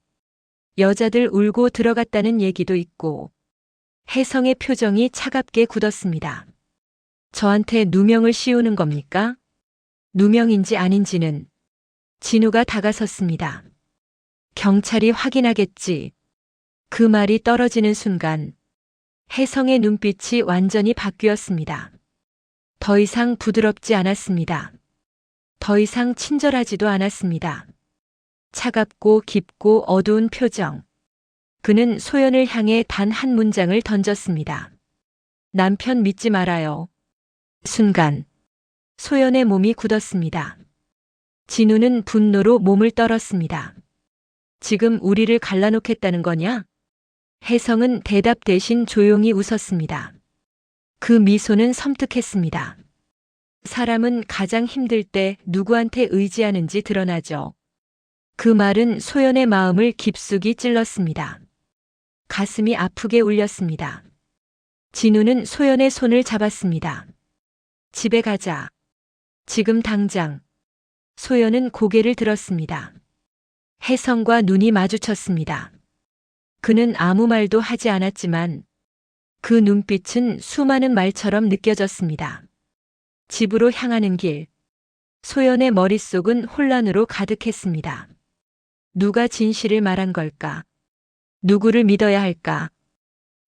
여자들 울고 들어갔다는 얘기도 있고. 혜성의 표정이 차갑게 굳었습니다. 저한테 누명을 씌우는 겁니까? 누명인지 아닌지는. 진우가 다가섰습니다. 경찰이 확인하겠지. 그 말이 떨어지는 순간 혜성의 눈빛이 완전히 바뀌었습니다. 더 이상 부드럽지 않았습니다. 더 이상 친절하지도 않았습니다. 차갑고 깊고 어두운 표정. 그는 소연을 향해 단 한 문장을 던졌습니다. 남편 믿지 말아요. 순간 소연의 몸이 굳었습니다. 진우는 분노로 몸을 떨었습니다. 지금 우리를 갈라놓겠다는 거냐? 혜성은 대답 대신 조용히 웃었습니다. 그 미소는 섬뜩했습니다. 사람은 가장 힘들 때 누구한테 의지하는지 드러나죠. 그 말은 소연의 마음을 깊숙이 찔렀습니다. 가슴이 아프게 울렸습니다. 진우는 소연의 손을 잡았습니다. 집에 가자. 지금 당장. 소연은 고개를 들었습니다. 혜성과 눈이 마주쳤습니다. 그는 아무 말도 하지 않았지만 그 눈빛은 수많은 말처럼 느껴졌습니다. 집으로 향하는 길. 소연의 머릿속은 혼란으로 가득했습니다. 누가 진실을 말한 걸까? 누구를 믿어야 할까?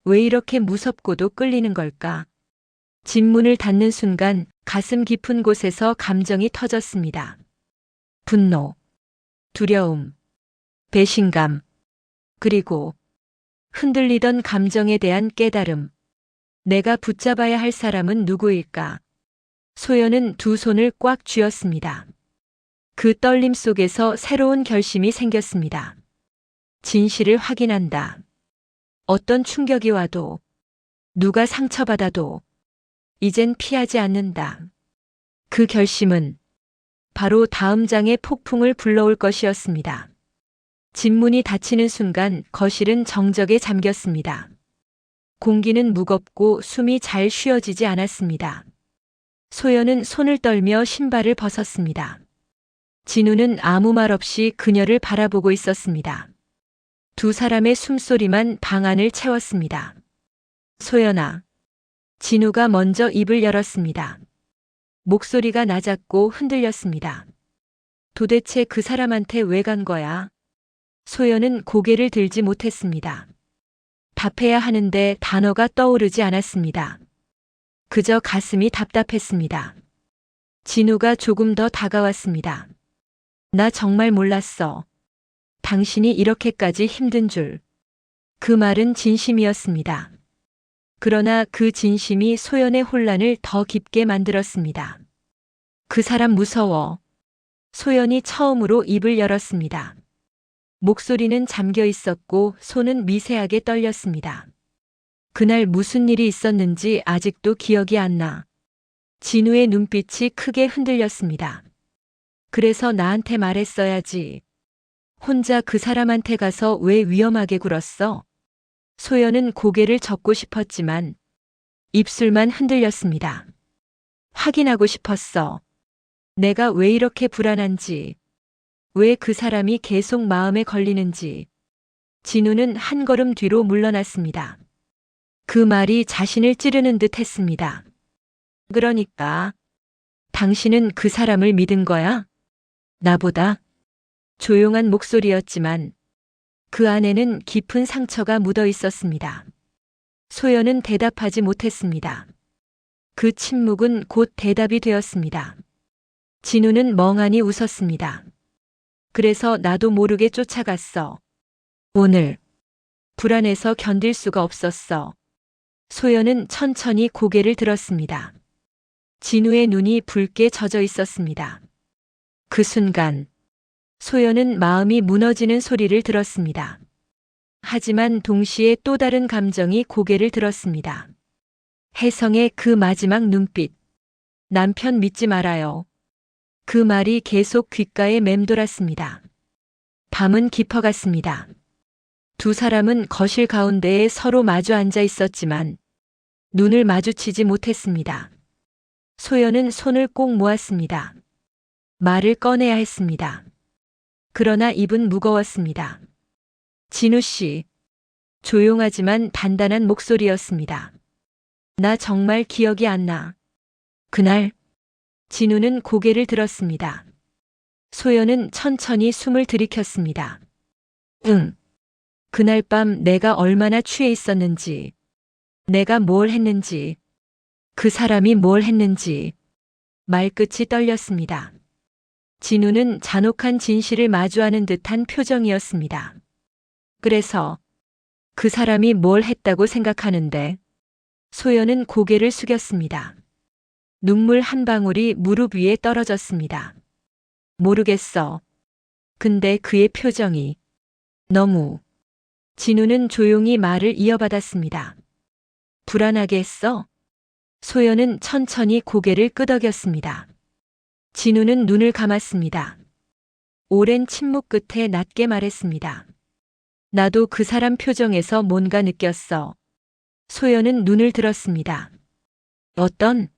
왜 이렇게 무섭고도 끌리는 걸까? 집 문을 닫는 순간 가슴 깊은 곳에서 감정이 터졌습니다. 분노, 두려움, 배신감, 그리고 흔들리던 감정에 대한 깨달음. 내가 붙잡아야 할 사람은 누구일까? 소연은 두 손을 꽉 쥐었습니다. 그 떨림 속에서 새로운 결심이 생겼습니다. 진실을 확인한다. 어떤 충격이 와도, 누가 상처받아도, 이젠 피하지 않는다. 그 결심은 바로 다음 장의 폭풍을 불러올 것이었습니다. 집문이 닫히는 순간 거실은 정적에 잠겼습니다. 공기는 무겁고 숨이 잘 쉬어지지 않았습니다. 소연은 손을 떨며 신발을 벗었습니다. 진우는 아무 말 없이 그녀를 바라보고 있었습니다. 두 사람의 숨소리만 방 안을 채웠습니다. 소연아. 진우가 먼저 입을 열었습니다. 목소리가 낮았고 흔들렸습니다. 도대체 그 사람한테 왜 간 거야? 소연은 고개를 들지 못했습니다. 답해야 하는데 단어가 떠오르지 않았습니다. 그저 가슴이 답답했습니다. 진우가 조금 더 다가왔습니다. 나 정말 몰랐어. 당신이 이렇게까지 힘든 줄. 그 말은 진심이었습니다. 그러나 그 진심이 소연의 혼란을 더 깊게 만들었습니다. 그 사람 무서워. 소연이 처음으로 입을 열었습니다. 목소리는 잠겨 있었고 손은 미세하게 떨렸습니다. 그날 무슨 일이 있었는지 아직도 기억이 안 나. 진우의 눈빛이 크게 흔들렸습니다. 그래서 나한테 말했어야지. 혼자 그 사람한테 가서 왜 위험하게 굴었어? 소연은 고개를 젓고 싶었지만 입술만 흔들렸습니다. 확인하고 싶었어. 내가 왜 이렇게 불안한지, 왜 그 사람이 계속 마음에 걸리는지. 진우는 한 걸음 뒤로 물러났습니다. 그 말이 자신을 찌르는 듯 했습니다. 그러니까 당신은 그 사람을 믿은 거야? 나보다? 조용한 목소리였지만 그 안에는 깊은 상처가 묻어 있었습니다. 소연은 대답하지 못했습니다. 그 침묵은 곧 대답이 되었습니다. 진우는 멍하니 웃었습니다. 그래서 나도 모르게 쫓아갔어. 오늘 불안해서 견딜 수가 없었어. 소연은 천천히 고개를 들었습니다. 진우의 눈이 붉게 젖어 있었습니다. 그 순간 소연은 마음이 무너지는 소리를 들었습니다. 하지만 동시에 또 다른 감정이 고개를 들었습니다. 혜성의 그 마지막 눈빛. 남편 믿지 말아요. 그 말이 계속 귓가에 맴돌았습니다. 밤은 깊어갔습니다. 두 사람은 거실 가운데에 서로 마주 앉아 있었지만 눈을 마주치지 못했습니다. 소연은 손을 꼭 모았습니다. 말을 꺼내야 했습니다. 그러나 입은 무거웠습니다. 진우 씨. 조용하지만 단단한 목소리였습니다. 나 정말 기억이 안 나. 그날. 진우는 고개를 들었습니다. 소연은 천천히 숨을 들이켰습니다. 응. 그날 밤 내가 얼마나 취해 있었는지, 내가 뭘 했는지, 그 사람이 뭘 했는지. 말끝이 떨렸습니다. 진우는 잔혹한 진실을 마주하는 듯한 표정이었습니다. 그래서 그 사람이 뭘 했다고 생각하는데? 소연은 고개를 숙였습니다. 눈물 한 방울이 무릎 위에 떨어졌습니다. 모르겠어. 근데 그의 표정이 너무. 진우는 조용히 말을 이어받았습니다. 불안하게 했어? 소연은 천천히 고개를 끄덕였습니다. 진우는 눈을 감았습니다. 오랜 침묵 끝에 낮게 말했습니다. 나도 그 사람 표정에서 뭔가 느꼈어. 소연은 눈을 들었습니다. 어떤?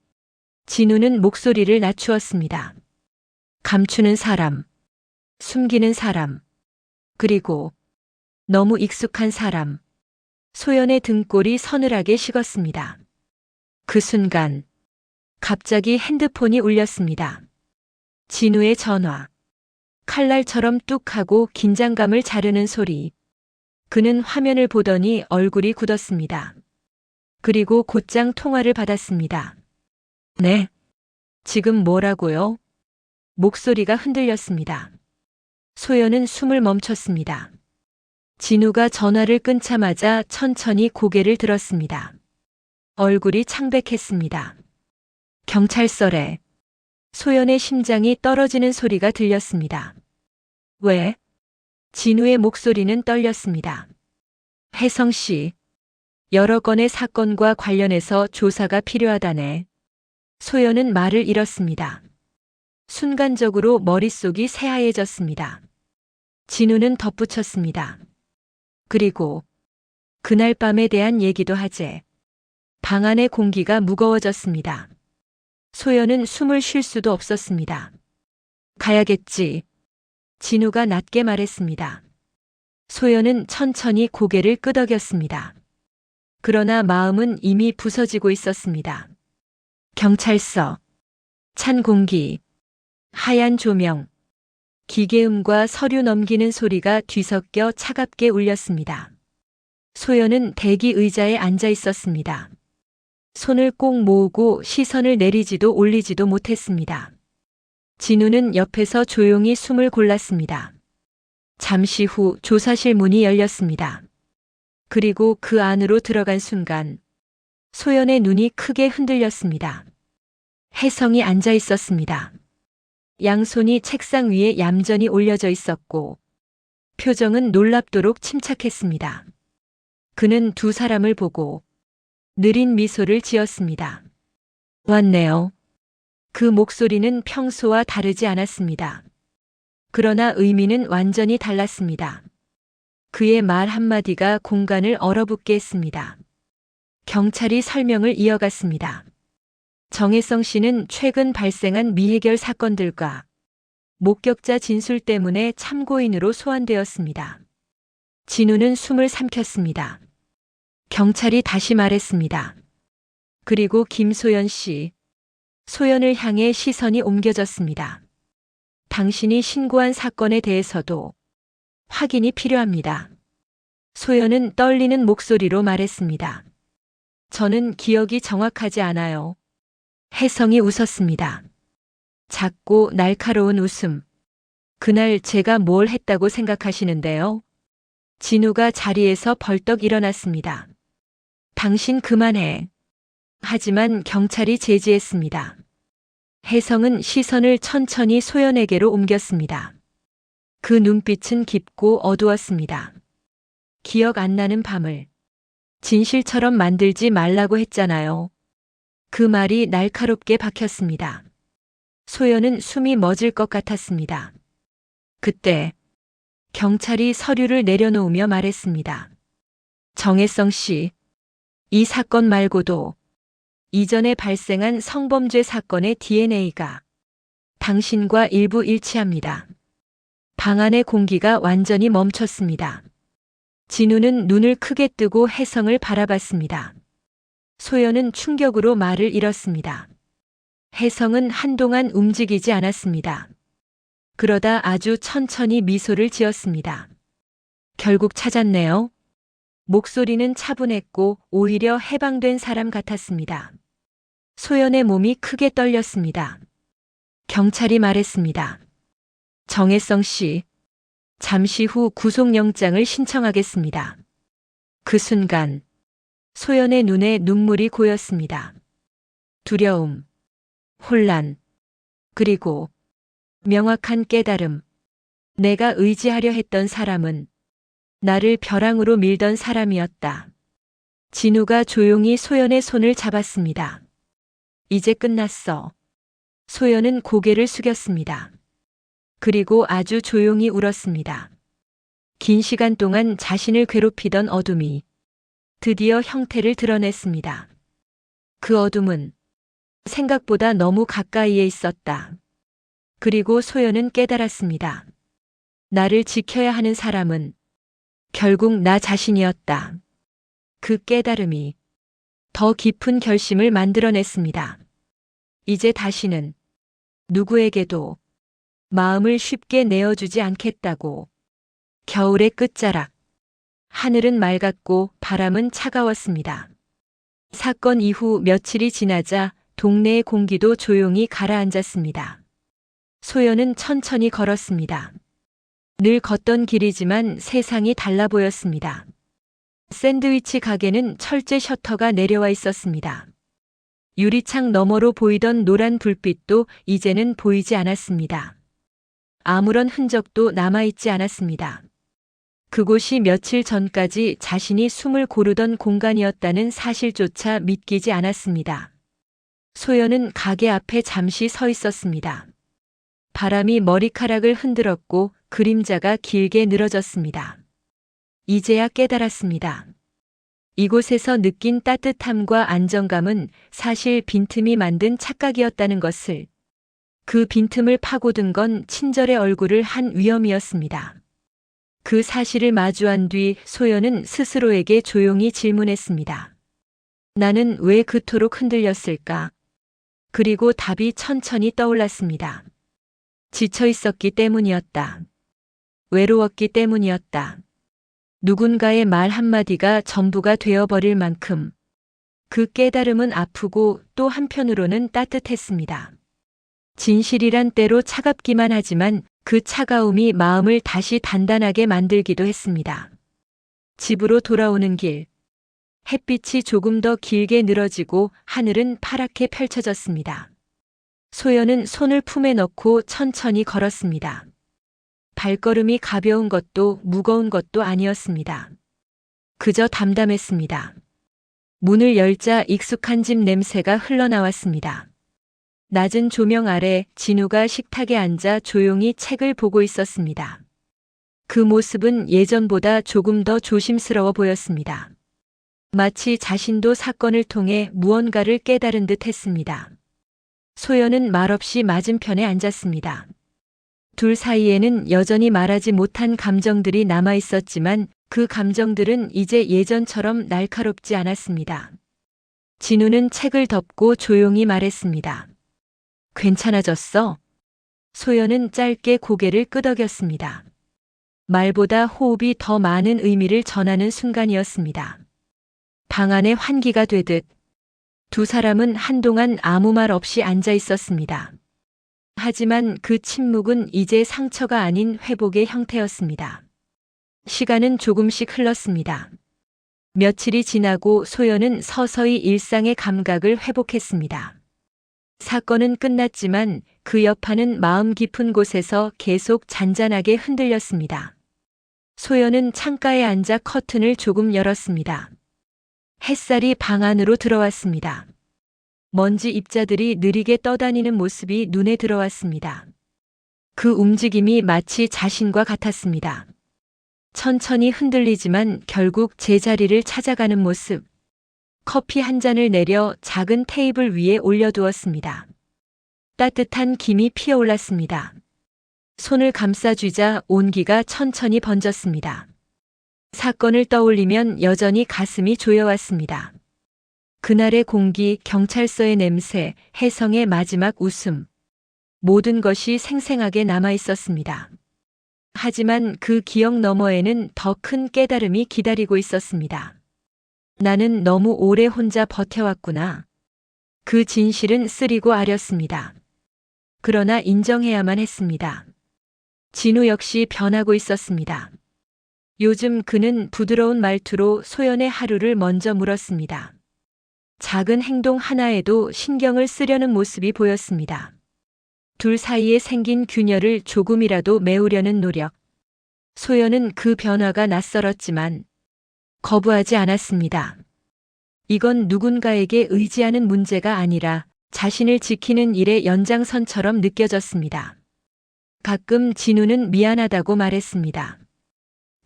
진우는 목소리를 낮추었습니다. 감추는 사람, 숨기는 사람, 그리고 너무 익숙한 사람. 소연의 등골이 서늘하게 식었습니다. 그 순간 갑자기 핸드폰이 울렸습니다. 진우의 전화. 칼날처럼 뚝하고 긴장감을 자르는 소리. 그는 화면을 보더니 얼굴이 굳었습니다. 그리고 곧장 통화를 받았습니다. 네. 지금 뭐라고요? 목소리가 흔들렸습니다. 소연은 숨을 멈췄습니다. 진우가 전화를 끊자마자 천천히 고개를 들었습니다. 얼굴이 창백했습니다. 경찰서래. 소연의 심장이 떨어지는 소리가 들렸습니다. 왜? 진우의 목소리는 떨렸습니다. 혜성 씨, 여러 건의 사건과 관련해서 조사가 필요하다네. 소연은 말을 잃었습니다. 순간적으로 머릿속이 새하얘졌습니다. 진우는 덧붙였습니다. 그리고 그날 밤에 대한 얘기도 하재. 방 안의 공기가 무거워졌습니다. 소연은 숨을 쉴 수도 없었습니다. 가야겠지. 진우가 낮게 말했습니다. 소연은 천천히 고개를 끄덕였습니다. 그러나 마음은 이미 부서지고 있었습니다. 경찰서, 찬 공기, 하얀 조명, 기계음과 서류 넘기는 소리가 뒤섞여 차갑게 울렸습니다. 소연은 대기 의자에 앉아 있었습니다. 손을 꼭 모으고 시선을 내리지도 올리지도 못했습니다. 진우는 옆에서 조용히 숨을 골랐습니다. 잠시 후 조사실 문이 열렸습니다. 그리고 그 안으로 들어간 순간 소연의 눈이 크게 흔들렸습니다. 혜성이 앉아 있었습니다. 양손이 책상 위에 얌전히 올려져 있었고 표정은 놀랍도록 침착했습니다. 그는 두 사람을 보고 느린 미소를 지었습니다. 왔네요. 그 목소리는 평소와 다르지 않았습니다. 그러나 의미는 완전히 달랐습니다. 그의 말 한마디가 공간을 얼어붙게 했습니다. 경찰이 설명을 이어갔습니다. 정혜성 씨는 최근 발생한 미해결 사건들과 목격자 진술 때문에 참고인으로 소환되었습니다. 진우는 숨을 삼켰습니다. 경찰이 다시 말했습니다. 그리고 김소연 씨, 소연을 향해 시선이 옮겨졌습니다. 당신이 신고한 사건에 대해서도 확인이 필요합니다. 소연은 떨리는 목소리로 말했습니다. 저는 기억이 정확하지 않아요. 혜성이 웃었습니다. 작고 날카로운 웃음. 그날 제가 뭘 했다고 생각하시는데요? 진우가 자리에서 벌떡 일어났습니다. 당신 그만해. 하지만 경찰이 제지했습니다. 혜성은 시선을 천천히 소연에게로 옮겼습니다. 그 눈빛은 깊고 어두웠습니다. 기억 안 나는 밤을 진실처럼 만들지 말라고 했잖아요. 그 말이 날카롭게 박혔습니다. 소연은 숨이 멎을 것 같았습니다. 그때 경찰이 서류를 내려놓으며 말했습니다. 정혜성 씨, 이 사건 말고도 이전에 발생한 성범죄 사건의 DNA가 당신과 일부 일치합니다. 방 안의 공기가 완전히 멈췄습니다. 진우는 눈을 크게 뜨고 혜성을 바라봤습니다. 소연은 충격으로 말을 잃었습니다. 혜성은 한동안 움직이지 않았습니다. 그러다 아주 천천히 미소를 지었습니다. 결국 찾았네요. 목소리는 차분했고 오히려 해방된 사람 같았습니다. 소연의 몸이 크게 떨렸습니다. 경찰이 말했습니다. 정혜성 씨, 잠시 후 구속영장을 신청하겠습니다. 그 순간 소연의 눈에 눈물이 고였습니다. 두려움, 혼란, 그리고 명확한 깨달음. 내가 의지하려 했던 사람은 나를 벼랑으로 밀던 사람이었다. 진우가 조용히 소연의 손을 잡았습니다. 이제 끝났어. 소연은 고개를 숙였습니다. 그리고 아주 조용히 울었습니다. 긴 시간 동안 자신을 괴롭히던 어둠이 드디어 형태를 드러냈습니다. 그 어둠은 생각보다 너무 가까이에 있었다. 그리고 소연은 깨달았습니다. 나를 지켜야 하는 사람은 결국 나 자신이었다. 그 깨달음이 더 깊은 결심을 만들어냈습니다. 이제 다시는 누구에게도 마음을 쉽게 내어주지 않겠다고. 겨울의 끝자락. 하늘은 맑았고 바람은 차가웠습니다. 사건 이후 며칠이 지나자 동네의 공기도 조용히 가라앉았습니다. 소연은 천천히 걸었습니다. 늘 걷던 길이지만 세상이 달라 보였습니다. 샌드위치 가게는 철제 셔터가 내려와 있었습니다. 유리창 너머로 보이던 노란 불빛도 이제는 보이지 않았습니다. 아무런 흔적도 남아있지 않았습니다. 그곳이 며칠 전까지 자신이 숨을 고르던 공간이었다는 사실조차 믿기지 않았습니다. 소연은 가게 앞에 잠시 서 있었습니다. 바람이 머리카락을 흔들었고 그림자가 길게 늘어졌습니다. 이제야 깨달았습니다. 이곳에서 느낀 따뜻함과 안정감은 사실 빈틈이 만든 착각이었다는 것을. 그 빈틈을 파고든 건 친절의 얼굴을 한 위험이었습니다. 그 사실을 마주한 뒤 소연은 스스로에게 조용히 질문했습니다. 나는 왜 그토록 흔들렸을까? 그리고 답이 천천히 떠올랐습니다. 지쳐 있었기 때문이었다. 외로웠기 때문이었다. 누군가의 말 한마디가 전부가 되어버릴 만큼. 그 깨달음은 아프고 또 한편으로는 따뜻했습니다. 진실이란 때로 차갑기만 하지만 그 차가움이 마음을 다시 단단하게 만들기도 했습니다. 집으로 돌아오는 길. 햇빛이 조금 더 길게 늘어지고 하늘은 파랗게 펼쳐졌습니다. 소연은 손을 품에 넣고 천천히 걸었습니다. 발걸음이 가벼운 것도 무거운 것도 아니었습니다. 그저 담담했습니다. 문을 열자 익숙한 집 냄새가 흘러나왔습니다. 낮은 조명 아래 진우가 식탁에 앉아 조용히 책을 보고 있었습니다. 그 모습은 예전보다 조금 더 조심스러워 보였습니다. 마치 자신도 사건을 통해 무언가를 깨달은 듯 했습니다. 소연은 말없이 맞은편에 앉았습니다. 둘 사이에는 여전히 말하지 못한 감정들이 남아 있었지만 그 감정들은 이제 예전처럼 날카롭지 않았습니다. 진우는 책을 덮고 조용히 말했습니다. 괜찮아졌어? 소연은 짧게 고개를 끄덕였습니다. 말보다 호흡이 더 많은 의미를 전하는 순간이었습니다. 방 안에 환기가 되듯 두 사람은 한동안 아무 말 없이 앉아 있었습니다. 하지만 그 침묵은 이제 상처가 아닌 회복의 형태였습니다. 시간은 조금씩 흘렀습니다. 며칠이 지나고 소연은 서서히 일상의 감각을 회복했습니다. 사건은 끝났지만 그 여파는 마음 깊은 곳에서 계속 잔잔하게 흔들렸습니다. 소연은 창가에 앉아 커튼을 조금 열었습니다. 햇살이 방 안으로 들어왔습니다. 먼지 입자들이 느리게 떠다니는 모습이 눈에 들어왔습니다. 그 움직임이 마치 자신과 같았습니다. 천천히 흔들리지만 결국 제자리를 찾아가는 모습. 커피 한 잔을 내려 작은 테이블 위에 올려두었습니다. 따뜻한 김이 피어올랐습니다. 손을 감싸쥐자 온기가 천천히 번졌습니다. 사건을 떠올리면 여전히 가슴이 조여왔습니다. 그날의 공기, 경찰서의 냄새, 혜성의 마지막 웃음. 모든 것이 생생하게 남아 있었습니다. 하지만 그 기억 너머에는 더 큰 깨달음이 기다리고 있었습니다. 나는 너무 오래 혼자 버텨왔구나. 그 진실은 쓰리고 아렸습니다. 그러나 인정해야만 했습니다. 진우 역시 변하고 있었습니다. 요즘 그는 부드러운 말투로 소연의 하루를 먼저 물었습니다. 작은 행동 하나에도 신경을 쓰려는 모습이 보였습니다. 둘 사이에 생긴 균열을 조금이라도 메우려는 노력. 소연은 그 변화가 낯설었지만 거부하지 않았습니다. 이건 누군가에게 의지하는 문제가 아니라 자신을 지키는 일의 연장선처럼 느껴졌습니다. 가끔 진우는 미안하다고 말했습니다.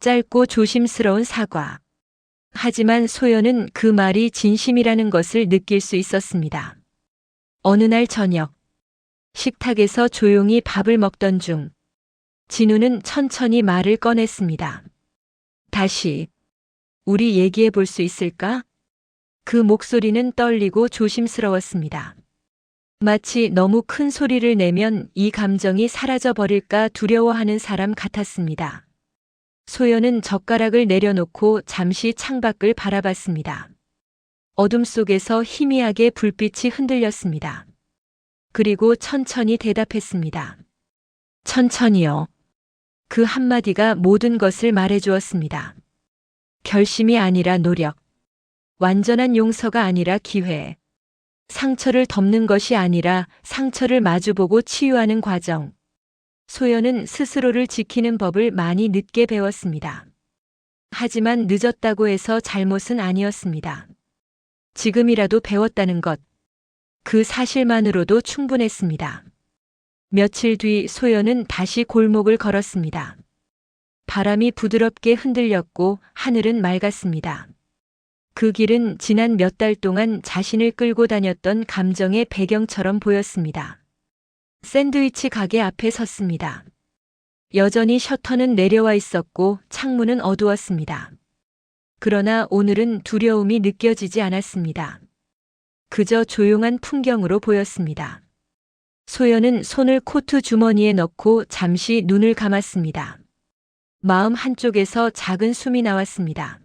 짧고 조심스러운 사과. 하지만 소연은 그 말이 진심이라는 것을 느낄 수 있었습니다. 어느 날 저녁, 식탁에서 조용히 밥을 먹던 중, 진우는 천천히 말을 꺼냈습니다. 다시, 우리 얘기해 볼 수 있을까? 그 목소리는 떨리고 조심스러웠습니다. 마치 너무 큰 소리를 내면 이 감정이 사라져 버릴까 두려워하는 사람 같았습니다. 소연은 젓가락을 내려놓고 잠시 창밖을 바라봤습니다. 어둠 속에서 희미하게 불빛이 흔들렸습니다. 그리고 천천히 대답했습니다. 천천히요. 그 한마디가 모든 것을 말해주었습니다. 결심이 아니라 노력. 완전한 용서가 아니라 기회. 상처를 덮는 것이 아니라 상처를 마주보고 치유하는 과정. 소연은 스스로를 지키는 법을 많이 늦게 배웠습니다. 하지만 늦었다고 해서 잘못은 아니었습니다. 지금이라도 배웠다는 것, 그 사실만으로도 충분했습니다. 며칠 뒤 소연은 다시 골목을 걸었습니다. 바람이 부드럽게 흔들렸고 하늘은 맑았습니다. 그 길은 지난 몇 달 동안 자신을 끌고 다녔던 감정의 배경처럼 보였습니다. 샌드위치 가게 앞에 섰습니다. 여전히 셔터는 내려와 있었고 창문은 어두웠습니다. 그러나 오늘은 두려움이 느껴지지 않았습니다. 그저 조용한 풍경으로 보였습니다. 소연은 손을 코트 주머니에 넣고 잠시 눈을 감았습니다. 마음 한쪽에서 작은 숨이 나왔습니다.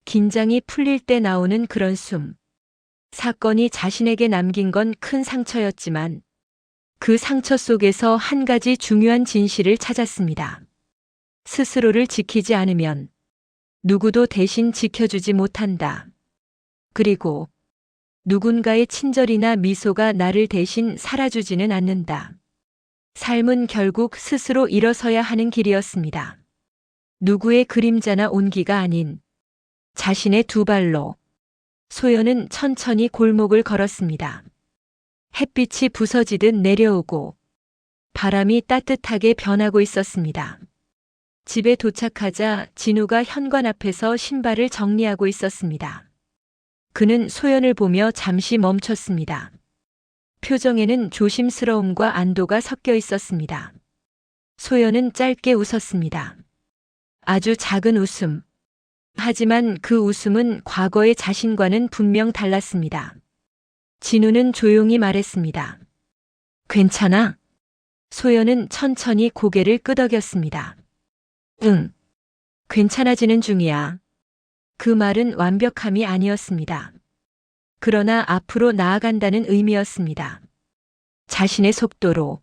긴장이 풀릴 때 나오는 그런 숨. 사건이 자신에게 남긴 건 큰 상처였지만 그 상처 속에서 한 가지 중요한 진실을 찾았습니다. 스스로를 지키지 않으면 누구도 대신 지켜주지 못한다. 그리고 누군가의 친절이나 미소가 나를 대신 살아주지는 않는다. 삶은 결국 스스로 일어서야 하는 길이었습니다. 누구의 그림자나 온기가 아닌 자신의 두 발로. 소연은 천천히 골목을 걸었습니다. 햇빛이 부서지듯 내려오고 바람이 따뜻하게 변하고 있었습니다. 집에 도착하자 진우가 현관 앞에서 신발을 정리하고 있었습니다. 그는 소연을 보며 잠시 멈췄습니다. 표정에는 조심스러움과 안도가 섞여 있었습니다. 소연은 짧게 웃었습니다. 아주 작은 웃음. 하지만 그 웃음은 과거의 자신과는 분명 달랐습니다. 진우는 조용히 말했습니다. 괜찮아? 소연은 천천히 고개를 끄덕였습니다. 응. 괜찮아지는 중이야. 그 말은 완벽함이 아니었습니다. 그러나 앞으로 나아간다는 의미였습니다. 자신의 속도로,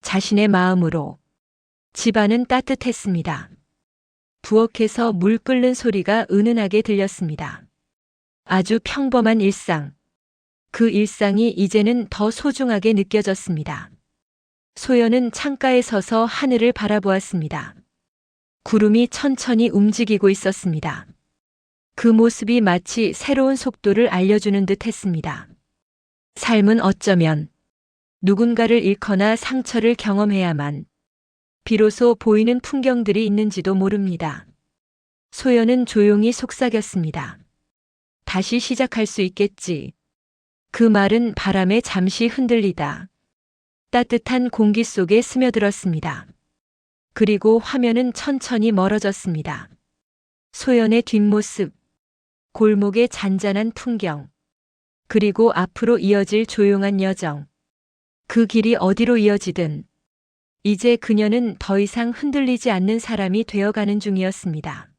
자신의 마음으로. 집안은 따뜻했습니다. 부엌에서 물 끓는 소리가 은은하게 들렸습니다. 아주 평범한 일상. 그 일상이 이제는 더 소중하게 느껴졌습니다. 소연은 창가에 서서 하늘을 바라보았습니다. 구름이 천천히 움직이고 있었습니다. 그 모습이 마치 새로운 속도를 알려주는 듯 했습니다. 삶은 어쩌면 누군가를 잃거나 상처를 경험해야만 비로소 보이는 풍경들이 있는지도 모릅니다. 소연은 조용히 속삭였습니다. 다시 시작할 수 있겠지. 그 말은 바람에 잠시 흔들리다 따뜻한 공기 속에 스며들었습니다. 그리고 화면은 천천히 멀어졌습니다. 소연의 뒷모습, 골목의 잔잔한 풍경, 그리고 앞으로 이어질 조용한 여정. 그 길이 어디로 이어지든 이제 그녀는 더 이상 흔들리지 않는 사람이 되어가는 중이었습니다.